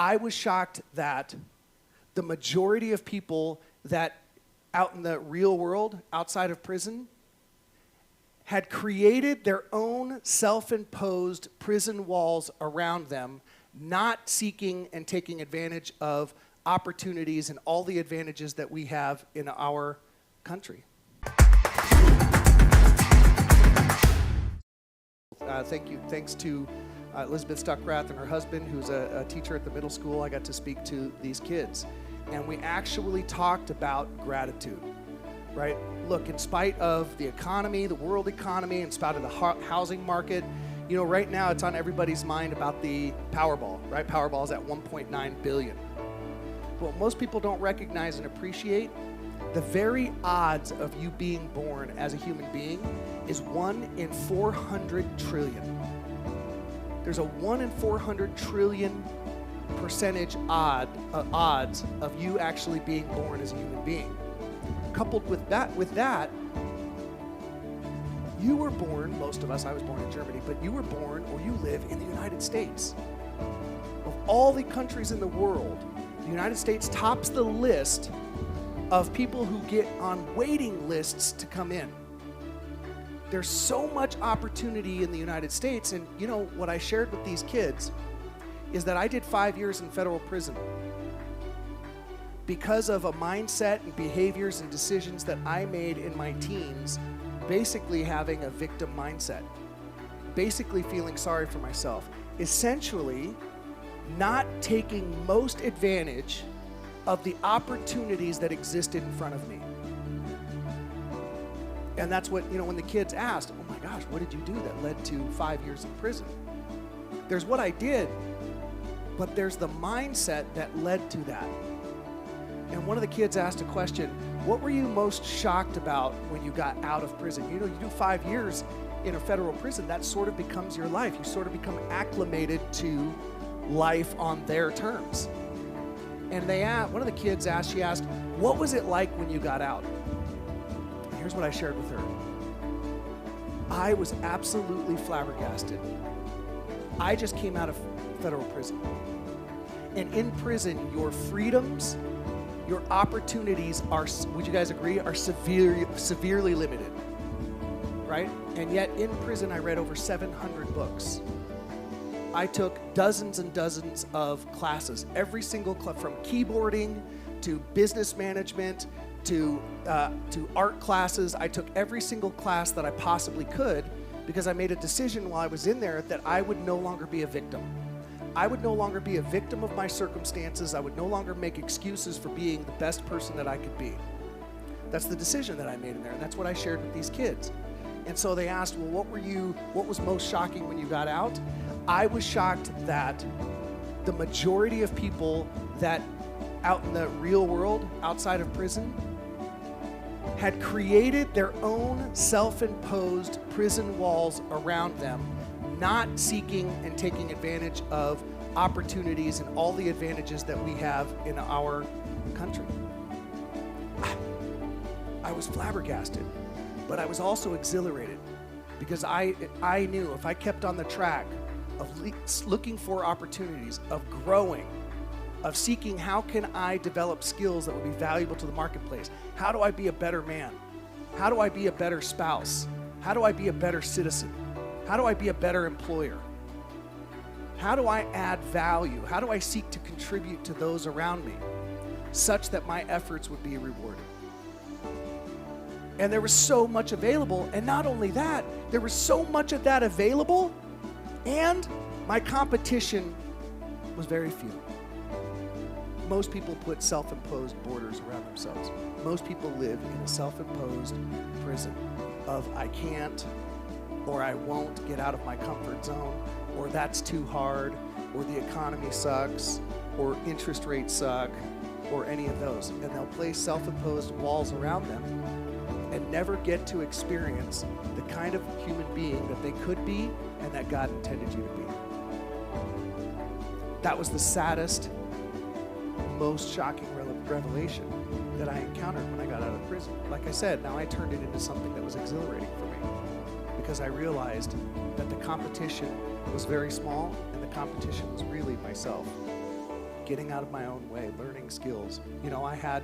I was shocked that the majority of people that out in the real world, outside of prison, had created their own self-imposed prison walls around them, not seeking and taking advantage of opportunities and all the advantages that we have in our country. Thanks to Elizabeth Stuckrath and her husband, who's a teacher at the middle school. I got to speak to these kids, and we actually talked about gratitude, right? Look, in spite of the economy, the world economy, in spite of the housing market, you know, right now it's on everybody's mind about the Powerball, right? Powerball is at 1.9 billion. But what most people don't recognize and appreciate, the very odds of you being born as a human being is 1 in 400 trillion. There's a 1 in 400 trillion percentage odds of you actually being born as a human being. Coupled with that, you were born, most of us, I was born in Germany, but you were born or you live in the United States. Of all the countries in the world, the United States tops the list of people who get on waiting lists to come in. There's so much opportunity in the United States, and you know, what I shared with these kids is that I did 5 years in federal prison because of a mindset and behaviors and decisions that I made in my teens, basically having a victim mindset, basically feeling sorry for myself, essentially not taking most advantage of the opportunities that existed in front of me. And that's what, you know, when the kids asked, oh my gosh, what did you do that led to 5 years in prison? There's what I did, but there's the mindset that led to that. And one of the kids asked a question, what were you most shocked about when you got out of prison? You know, you do 5 years in a federal prison, that sort of becomes your life. You sort of become acclimated to life on their terms. And one of the kids asked, she asked, what was it like when you got out? And here's what I shared with her. I was absolutely flabbergasted. I just came out of federal prison. And in prison, your freedoms, your opportunities are, would you guys agree, are severely limited, right? And yet in prison, I read over 700 books. I took dozens and dozens of classes, every single class, from keyboarding to business management to art classes. I took every single class that I possibly could because I made a decision while I was in there that I would no longer be a victim. I would no longer be a victim of my circumstances. I would no longer make excuses for being the best person that I could be. That's the decision that I made in there, and that's what I shared with these kids. And so they asked, well, what was most shocking when you got out? I was shocked that the majority of people that out in the real world, outside of prison, had created their own self-imposed prison walls around them, not seeking and taking advantage of opportunities and all the advantages that we have in our country. I was flabbergasted, but I was also exhilarated because I knew if I kept on the track of looking for opportunities, of growing, of seeking how can I develop skills that would be valuable to the marketplace? How do I be a better man? How do I be a better spouse? How do I be a better citizen? How do I be a better employer? How do I add value? How do I seek to contribute to those around me such that my efforts would be rewarded? And there was so much available, and not only that, there was so much of that available, and my competition was very few. Most people put self-imposed borders around themselves. Most people live in a self-imposed prison of I can't, or I won't get out of my comfort zone, or that's too hard, or the economy sucks, or interest rates suck, or any of those. And they'll place self-imposed walls around them and never get to experience the kind of human being that they could be and that God intended you to be. That was the saddest, most shocking revelation that I encountered when I got out of prison. Like I said, now I turned it into something that was exhilarating for me because I realized that the competition was very small and the competition was really myself. getting out of my own way, learning skills. You know, I had